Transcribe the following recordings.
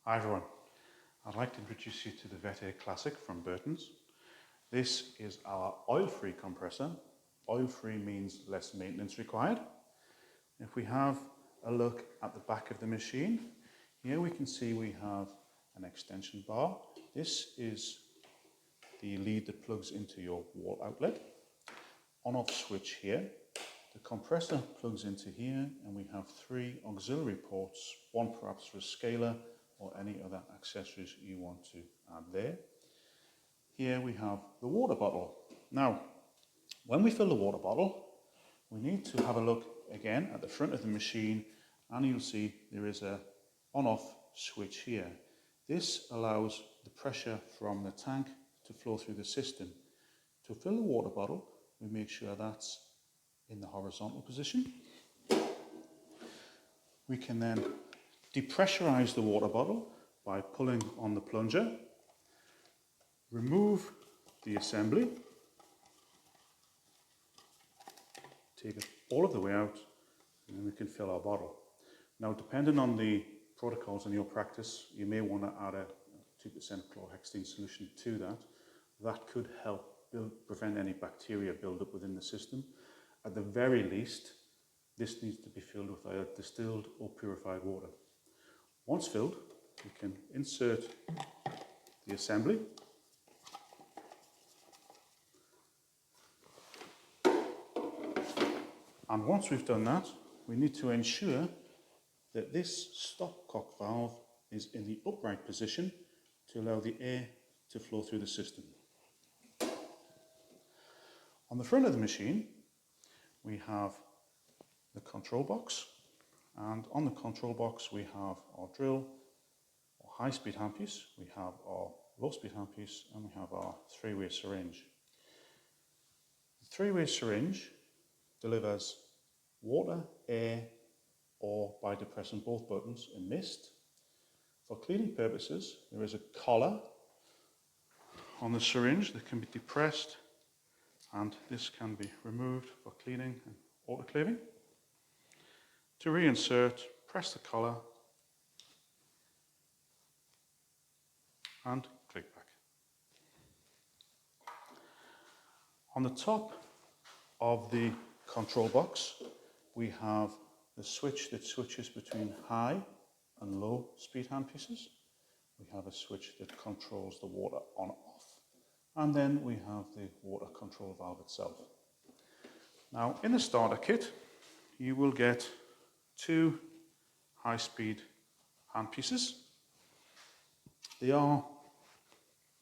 Hi everyone, I'd like to introduce you to the VETair Classic from Burtons. This is our oil-free compressor. Oil-free means less maintenance required. If we have a look at the back of the machine, here we can see we have an extension bar. This is the lead that plugs into your wall outlet. On-off switch here. The compressor plugs into here, and we have 3 auxiliary ports, one perhaps for a scaler or any other accessories you want to add there. Here we have the water bottle. Now, when we fill the water bottle, we need to have a look again at the front of the machine, and you'll see there is a on-off switch here. This allows the pressure from the tank to flow through the system. To fill the water bottle, we make sure that's in the horizontal position. We can then depressurize the water bottle by pulling on the plunger, remove the assembly, take it all of the way out, and then we can fill our bottle. Now, depending on the protocols and your practice, you may want to add a 2% chlorhexidine solution to that. That could help prevent any bacteria buildup within the system. At the very least, this needs to be filled with either distilled or purified water. Once filled, we can insert the assembly. And once we've done that, we need to ensure that this stopcock valve is in the upright position to allow the air to flow through the system. On the front of the machine, we have the control box, and on the control box we have our drill, our high-speed handpiece, we have our low-speed handpiece, and we have our 3-way syringe. The 3-way syringe delivers water, air, or by depressing both buttons, a mist. For cleaning purposes, there is a collar on the syringe that can be depressed, and this can be removed for cleaning and autoclaving. To reinsert, press the collar and click back. On the top of the control box, we have the switch that switches between high and low speed handpieces. We have a switch that controls the water on off, and then we have the water control valve itself. Now, in the starter kit, you will get 2 high-speed handpieces. They are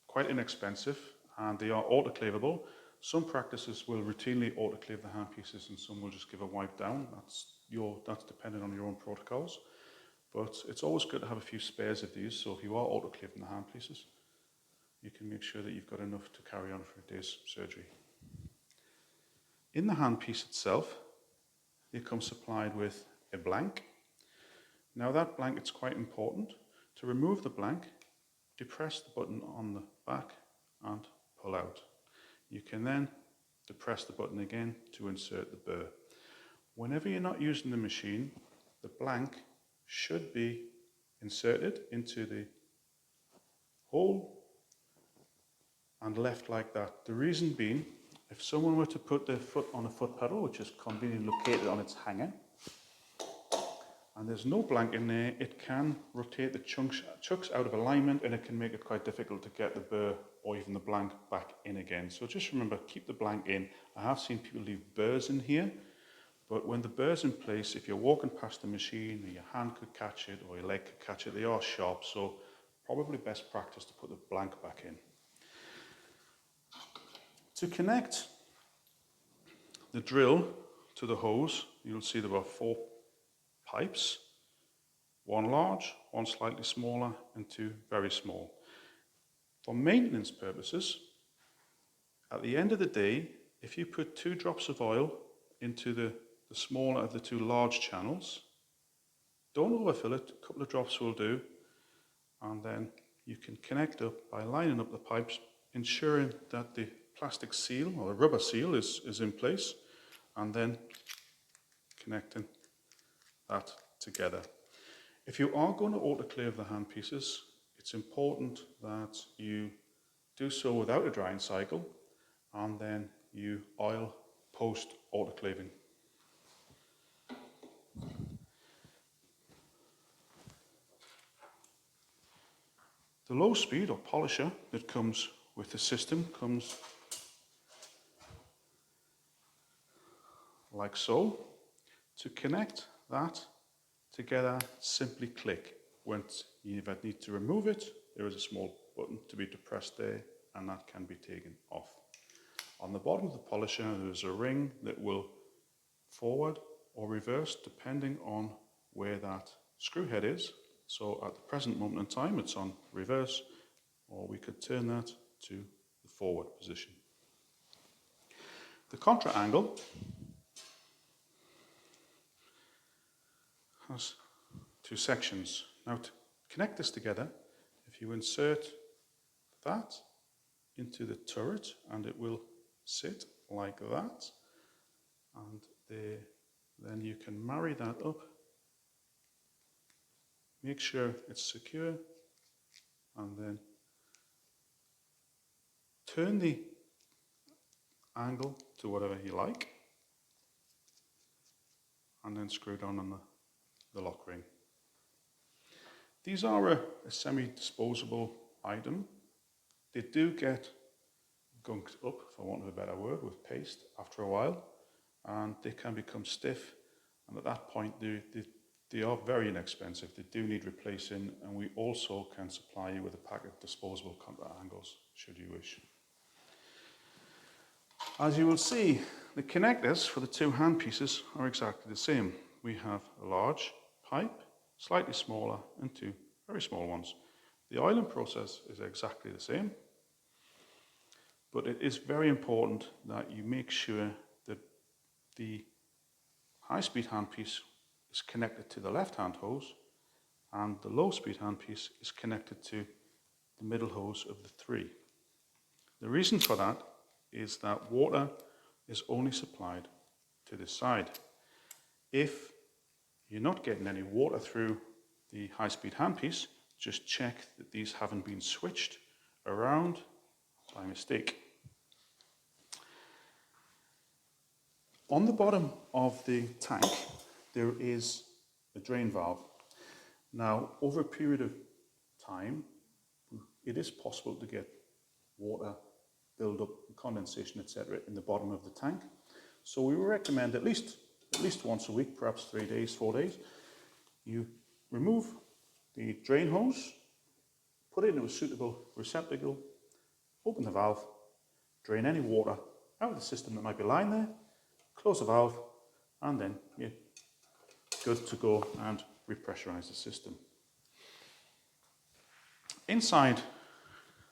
quite inexpensive and they are autoclavable. Some practices will routinely autoclave the handpieces and some will just give a wipe down. That's dependent on your own protocols. But it's always good to have a few spares of these, so if you are autoclaving the handpieces, you can make sure that you've got enough to carry on for a day's surgery. In the handpiece itself, it comes supplied with a blank. Now that blank, it's quite important. To remove the blank, depress the button on the back and pull out. You can then depress the button again to insert the burr. Whenever you're not using the machine, the blank should be inserted into the hole and left like that. The reason being, if someone were to put their foot on a foot pedal, which is conveniently located on its hanger, and there's no blank in there, it can rotate the chucks out of alignment, and it can make it quite difficult to get the burr or even the blank back in again. So just remember, keep the blank in. I have seen people leave burrs in here, but when the burr's in place, if you're walking past the machine, your hand could catch it or your leg could catch it, they are sharp, so probably best practice to put the blank back in. To connect the drill to the hose, you'll see there are 4 pipes, 1 large, 1 slightly smaller, and 2 very small. For maintenance purposes, at the end of the day, if you put 2 drops of oil into the smaller of the 2 large channels, don't overfill it, a couple of drops will do, and then you can connect up by lining up the pipes, ensuring that the plastic seal or the rubber seal is in place, and then connecting that together. If you are going to autoclave the handpieces, it's important that you do so without a drying cycle, and then you oil post autoclaving. The low speed or polisher that comes with the system comes like so. To connect that together, simply click. Once you need to remove it, there is a small button to be depressed there, and that can be taken off. On the bottom of the polisher, there is a ring that will forward or reverse depending on where that screw head is. So at the present moment in time, it's on reverse, or we could turn that to the forward position. The contra angle has two sections. Now, to connect this together, if you insert that into the turret, and it will sit like that, and then you can marry that up, make sure it's secure, and then turn the angle to whatever you like, and then screw down on the lock ring. These are a semi-disposable item. They do get gunked up, for want of a better word, with paste after a while, and they can become stiff, and at that point they are very inexpensive. They do need replacing, and we also can supply you with a pack of disposable contra angles should you wish. As you will see, the connectors for the two handpieces are exactly the same. We have a large pipe, slightly smaller, and two very small ones. The oiling process is exactly the same, but it is very important that you make sure that the high-speed handpiece is connected to the left-hand hose, and the low-speed handpiece is connected to the middle hose of the three. The reason for that is that water is only supplied to this side. If you're not getting any water through the high-speed handpiece, just check that these haven't been switched around by mistake. On the bottom of the tank, there is a drain valve. Now, over a period of time, it is possible to get water build up, condensation, etc. in the bottom of the tank. So we recommend at least once a week, perhaps 3 days, 4 days, you remove the drain hose, put it into a suitable receptacle, open the valve, drain any water out of the system that might be lying there, close the valve, and then you're good to go and repressurize the system. Inside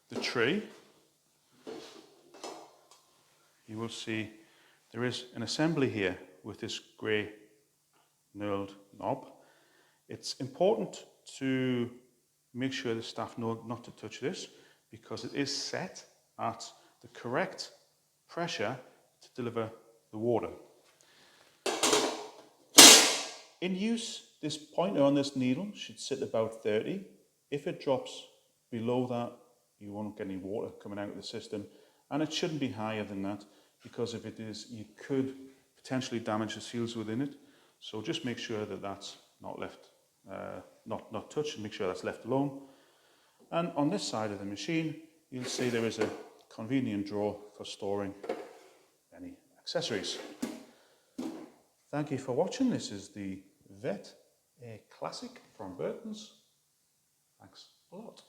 the tray, you will see there is an assembly here with this grey knurled knob. It's important to make sure the staff know not to touch this, because it is set at the correct pressure to deliver the water. In use, this pointer on this needle should sit about 30. If it drops below that, you won't get any water coming out of the system, and it shouldn't be higher than that, because if it is, you could potentially damage the seals within it. So just make sure that that's not left, not touched, and make sure that's left alone. And on this side of the machine, you'll see there is a convenient drawer for storing any accessories. Thank you for watching. This is the VETair Classic from Burtons. Thanks a lot.